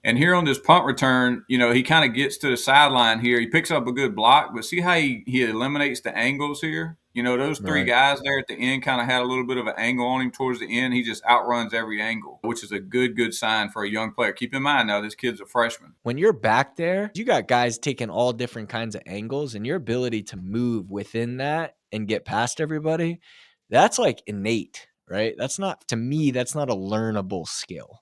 And here on this punt return, he kind of gets to the sideline here. He picks up a good block, but see how he eliminates the angles here? Those three Right. guys there at the end kind of had a little bit of an angle on him towards the end. He just outruns every angle, which is a good sign for a young player. Keep in mind now, this kid's a freshman. When you're back there, you got guys taking all different kinds of angles, and your ability to move within that and get past everybody, that's like innate, right? That's not, to me, that's not a learnable skill.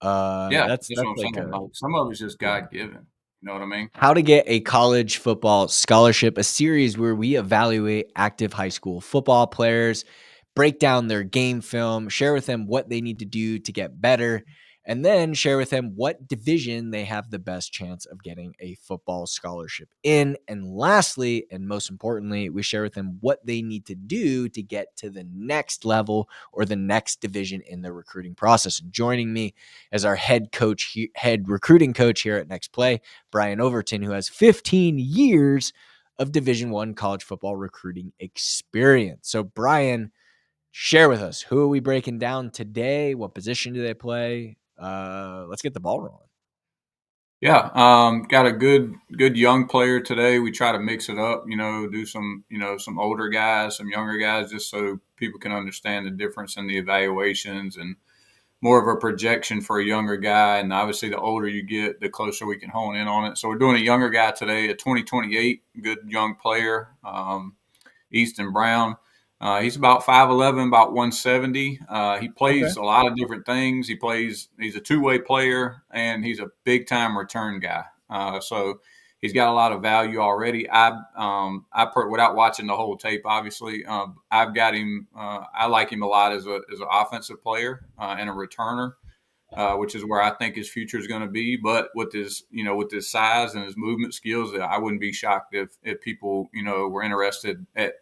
Yeah, that's what That's I'm like saying. a, Like some of it's just yeah. God given. You know what I mean? How to Get a College Football Scholarship, a series where we evaluate active high school football players, break down their game film, share with them what they need to do to get better, and then share with them what division they have the best chance of getting a football scholarship in. And lastly, and most importantly, we share with them what they need to do to get to the next level or the next division in the recruiting process. And joining me as our head recruiting coach here at Next Play, Brian Overton, who has 15 years of Division One college football recruiting experience. So, Brian, share with us, who are we breaking down today? What position do they play? Let's get the ball rolling. Yeah, got a good young player today. We try to mix it up, do some some older guys, some younger guys, just so people can understand the difference in the evaluations and more of a projection for a younger guy. And obviously, the older you get, the closer we can hone in on it. So we're doing a younger guy today, a 2028, good young player, Easton Brown. He's about 5'11", about 170. He Okay. plays a lot of different things. He's a two-way player, and he's a big-time return guy. So he's got a lot of value already. Without watching the whole tape, obviously, I've got him. I like him a lot as an offensive player and a returner, which is where I think his future is going to be. But with his size and his movement skills, I wouldn't be shocked if people, were interested at,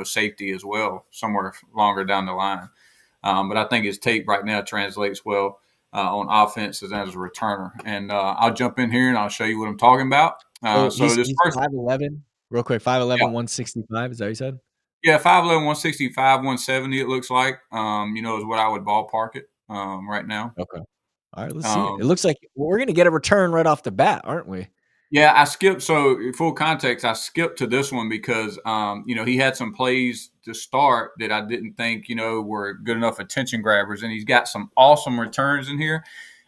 safety as well, somewhere longer down the line. But I think his tape right now translates well on offense as a returner. And I'll jump in here and I'll show you what I'm talking about. So So this he's first, 5'11", real quick, yeah, 5'11", 165. Is that what you said? yeah, 5'11", 165, 170. It looks like, is what I would ballpark it right now. Okay. All right, let's see it. Um, It looks like we're going to get a return right off the bat, aren't we? Yeah, I skipped. So, full context, I skipped to this one because, he had some plays to start that I didn't think, were good enough attention grabbers, and he's got some awesome returns in here.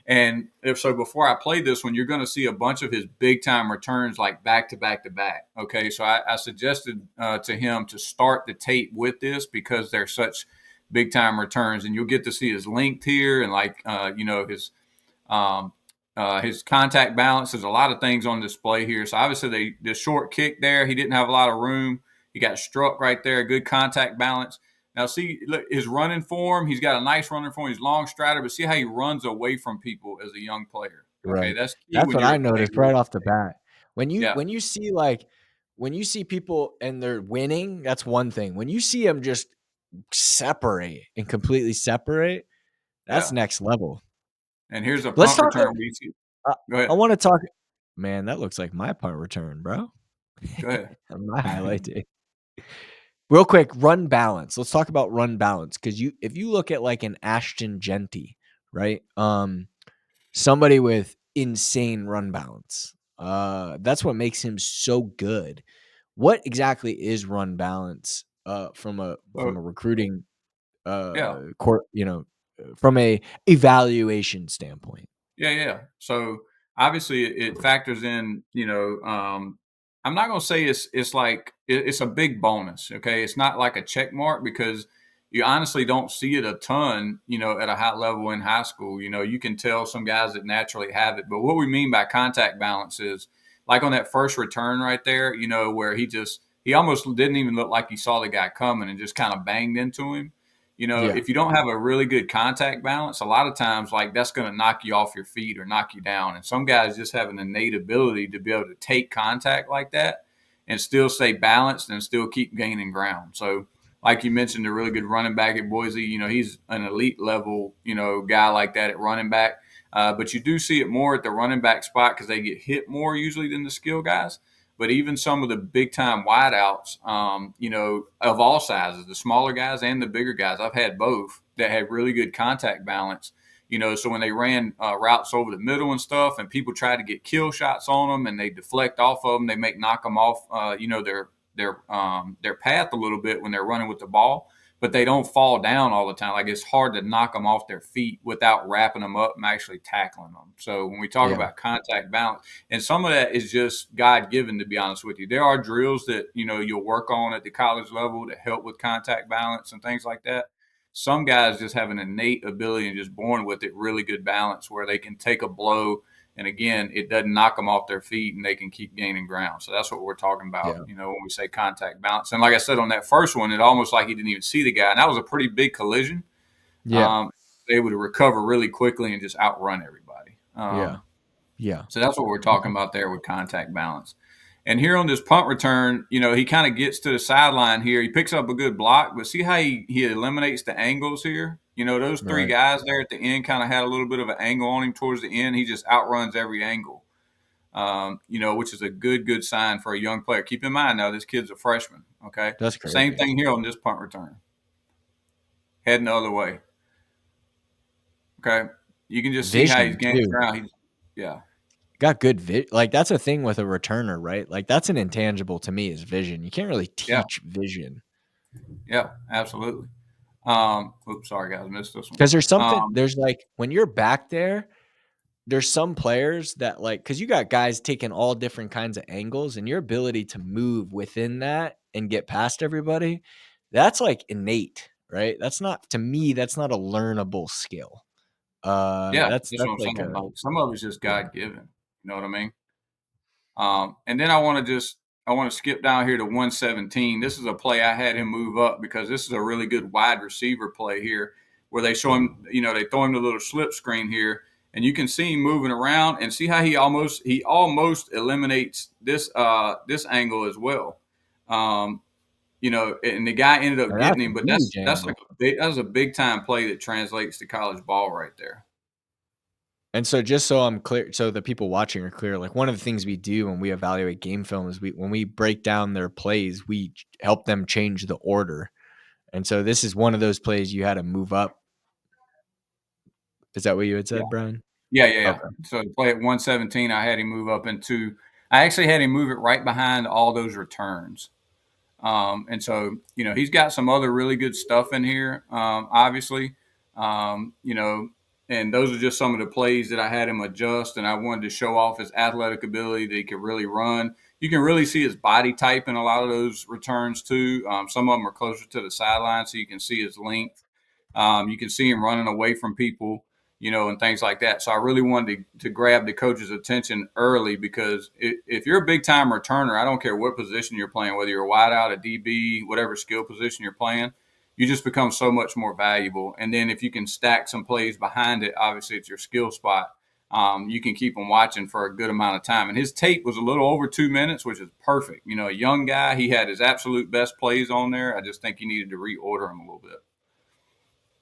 And if so, before I play this one, you're going to see a bunch of his big time returns like back to back to back. Okay, so I suggested to him to start the tape with this because they're such big time returns, and you'll get to see his length here and like um, his contact balance. There's a lot of things on display here. So obviously the short kick there, he didn't have a lot of room. He got struck right there. Good contact balance. Now see look, his running form. He's got a nice running form. He's long strider, but see how he runs away from people as a young player. Okay, Right. that's key That's when what you're I noticed right evaluating. off the bat. Yeah, When you see like when you see people and they're winning, that's one thing. When you see them just separate and completely separate, that's yeah. next level. And here's a Let's punt talk. return. We see. Uh, Go I ahead. want to talk. Man, that looks like my punt return, bro. Go ahead. On my highlight day. Real quick, run balance. Let's talk about run balance because if you look at like an Ashton Genty, right? Somebody with insane run balance. That's what makes him so good. What exactly is run balance from So a recruiting yeah. court, from a evaluation standpoint? Yeah. So obviously it factors in, I'm not going to say it's like it's a big bonus. Okay. It's not like a check mark because you honestly don't see it a ton, at a high level in high school. You can tell some guys that naturally have it. But what we mean by contact balance is like on that first return right there, where he almost didn't even look like he saw the guy coming and just kind of banged into him. Yeah. If you don't have a really good contact balance, a lot of times like that's going to knock you off your feet or knock you down. And some guys just have an innate ability to be able to take contact like that and still stay balanced and still keep gaining ground. So, like you mentioned, a really good running back at Boise, he's an elite level, guy like that at running back. But you do see it more at the running back spot because they get hit more usually than the skill guys. But even some of the big time wideouts, of all sizes, the smaller guys and the bigger guys, I've had both that had really good contact balance. So when they ran routes over the middle and stuff, and people try to get kill shots on them, and they deflect off of them, they knock them off, their path a little bit when they're running with the ball, but they don't fall down all the time. Like, it's hard to knock them off their feet without wrapping them up and actually tackling them. So when we talk Yeah. about contact balance, and some of that is just God given, to be honest with you, there are drills that you'll work on at the college level to help with contact balance and things like that. Some guys just have an innate ability and just born with it, really good balance where they can take a blow, and again, it doesn't knock them off their feet, and they can keep gaining ground. So that's what we're talking about, Yeah. when we say contact balance. And like I said, on that first one, it almost like he didn't even see the guy, and that was a pretty big collision. Yeah. Able to recover really quickly and just outrun everybody. Yeah. Yeah. So that's what we're talking Okay. about there with contact balance. And here on this punt return, he kind of gets to the sideline here. He picks up a good block, but see how he eliminates the angles here? Those three Right. guys there at the end kind of had a little bit of an angle on him towards the end. He just outruns every angle, which is a good sign for a young player. Keep in mind now, this kid's a freshman, okay? That's Same crazy. thing here on this punt return. Heading the other way, okay? You can just see how he's Vision gaining too. ground. Yeah. Got good like, that's a thing with a returner, right? Like, that's an intangible to me is vision. You can't really Yeah. teach vision. Yeah, absolutely. Oops, sorry guys, missed this one. Because there's like when you're back there, there's some players that like because you got guys taking all different kinds of angles, and your ability to move within that and get past everybody, that's like innate, right? That's not to me, that's not a learnable skill. Yeah, that's That's what I'm like saying. a Like, some of it's just yeah. God given. You know what I mean? And then I want to skip down here to 117. This is a play I had him move up because this is a really good wide receiver play here, where they show him, they throw him the little slip screen here, and you can see him moving around and see how he almost eliminates this angle as well. Um, and the guy ended up And getting that's him, a but huge that's angle. like that's a big time play that translates to college ball right there. And so just so I'm clear, so the people watching are clear, like one of the things we do when we evaluate game film is when we break down their plays, we help them change the order. And so this is one of those plays you had to move up. Is that what you had Yeah. said, Brian? Yeah, yeah, yeah. Okay. So to play at 117, I had him move up into. I actually had him move it right behind all those returns. And so, he's got some other really good stuff in here, obviously. Um, you know, and those are just some of the plays that I had him adjust, and I wanted to show off his athletic ability that he could really run. You can really see his body type in a lot of those returns too. Some of them are closer to the sideline, so you can see his length. You can see him running away from people, and things like that. So I really wanted to grab the coach's attention early because if you're a big time returner, I don't care what position you're playing, whether you're a wide out, a DB, whatever skill position you're playing, you just become so much more valuable. And then if you can stack some plays behind it, obviously it's your skill spot. You can keep them watching for a good amount of time. And his tape was a little over 2 minutes, which is perfect. A young guy, he had his absolute best plays on there. I just think he needed to reorder them a little bit.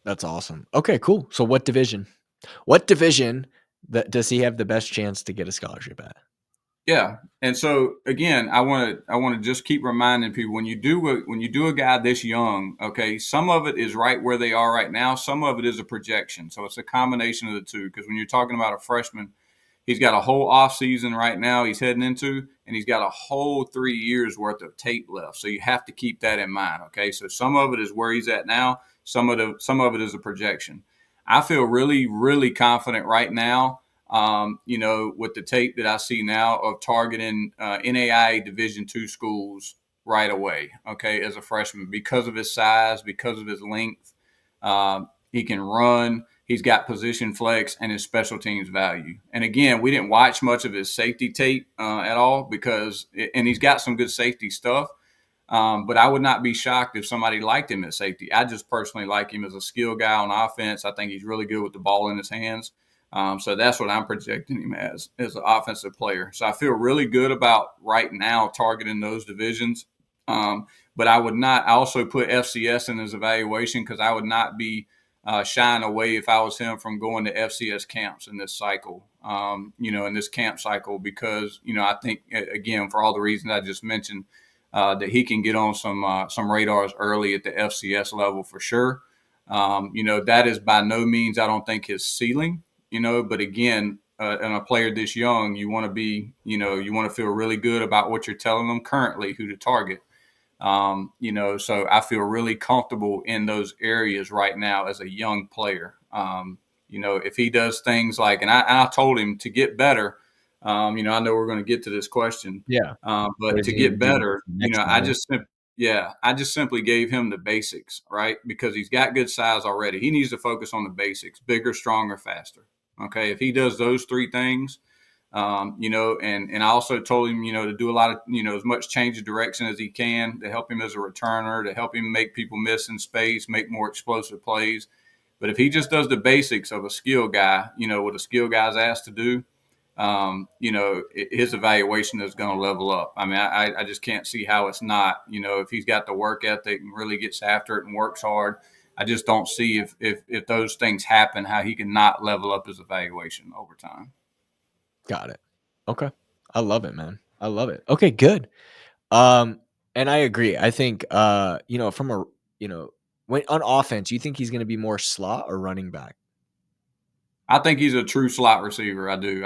That's awesome. Okay, cool. So what division? What division that does he have the best chance to get a scholarship at? Yeah, and so again, I want to just keep reminding people when you do a guy this young, okay, some of it is right where they are right now, some of it is a projection. So it's a combination of the two. Because when you're talking about a freshman, he's got a whole off season right now he's heading into, and he's got a whole 3 years worth of tape left. So you have to keep that in mind. Okay, so some of it is where he's at now, some of it is a projection. I feel really, really confident right now, with the tape that I see now of targeting NAIA Division II schools right away, okay, as a freshman because of his size, because of his length. He can run. He's got position flex and his special teams value. And again, we didn't watch much of his safety tape at all and he's got some good safety stuff. But I would not be shocked if somebody liked him at safety. I just personally like him as a skill guy on offense. I think he's really good with the ball in his hands. So that's what I'm projecting him as an offensive player. So I feel really good about right now targeting those divisions. But I would not. I also put FCS in his evaluation because I would not be shying away if I was him from going to FCS camps in this cycle. In this camp cycle because I think again for all the reasons I just mentioned. That he can get on some radars early at the FCS level for sure. That is by no means, I don't think, his ceiling. But again, in a player this young, you want to be, you want to feel really good about what you're telling them currently, who to target. So I feel really comfortable in those areas right now as a young player. If he does things like, and I told him to get better, I know we're going to get to this question, Yeah. What but does to he need to get do better, next level? I just simply gave him the basics, right? Because he's got good size already. He needs to focus on the basics: bigger, stronger, faster. Okay. If he does those three things, and I also told him, to do a lot of, as much change of direction as he can to help him as a returner, to help him make people miss in space, make more explosive plays. But if he just does the basics of a skill guy, what a skill guy's asked to do, his evaluation is going to level up. I mean, I just can't see how it's not. If he's got the work ethic and really gets after it and works hard, I just don't see if those things happen, how he can not level up his evaluation over time. Got it. Okay. I love it, man. I love it. Okay, good. Um, and I agree. I think from a when on offense, you think he's gonna be more slot or running back? I think he's a true slot receiver. I do.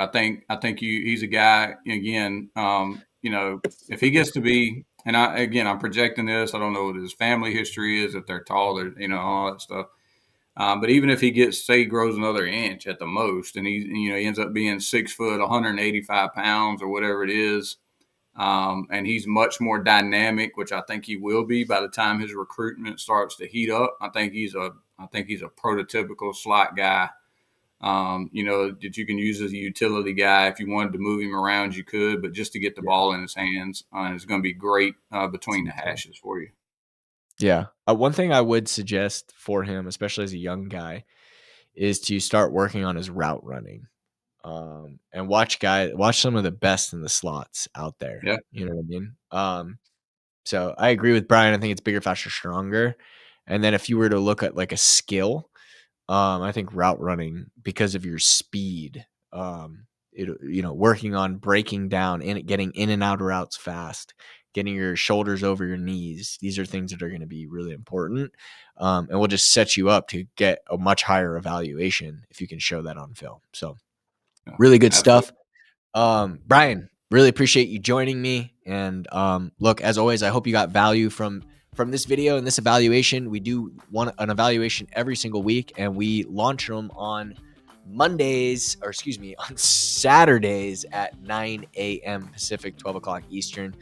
He's a guy again. If he gets to be, and I'm projecting this. I don't know what his family history is. If they're tall, all that stuff. But even if he gets, say, he grows another inch at the most, and he ends up being 6 foot, 185 pounds, or whatever it is, and he's much more dynamic, which I think he will be by the time his recruitment starts to heat up. I think he's a prototypical slot guy. That you can use as a utility guy. If you wanted to move him around, you could, but just to get the Yeah. ball in his hands, it's going to be great between the Okay. hashes for you. Yeah. One thing I would suggest for him, especially as a young guy, is to start working on his route running. And watch some of the best in the slots out there. Yeah. You know what I mean? So I agree with Brian. I think it's bigger, faster, stronger. And then if you were to look at like a skill, I think route running, because of your speed, working on breaking down and getting in and out of routes fast, getting your shoulders over your knees. These are things that are going to be really important, and will just set you up to get a much higher evaluation if you can show that on film. So Yeah. really good Absolutely. stuff. Brian, really appreciate you joining me. And look, as always, I hope you got value from this video and this evaluation. We do want an evaluation every single week, and we launch them on Mondays, or excuse me, on Saturdays at 9 a.m. Pacific, 12 o'clock Eastern.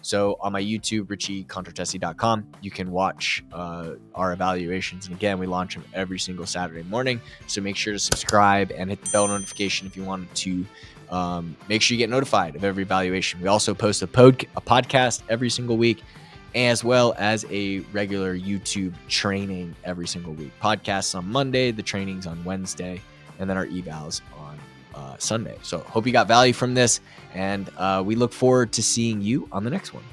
So on my YouTube, richiecontratesi.com, you can watch our evaluations. And again, we launch them every single Saturday morning. So make sure to subscribe and hit the bell notification if you want to make sure you get notified of every evaluation. We also post a podcast every single week, as well as a regular YouTube training every single week. Podcasts on Monday, the trainings on Wednesday, and then our evals on Sunday. So hope you got value from this, and we look forward to seeing you on the next one.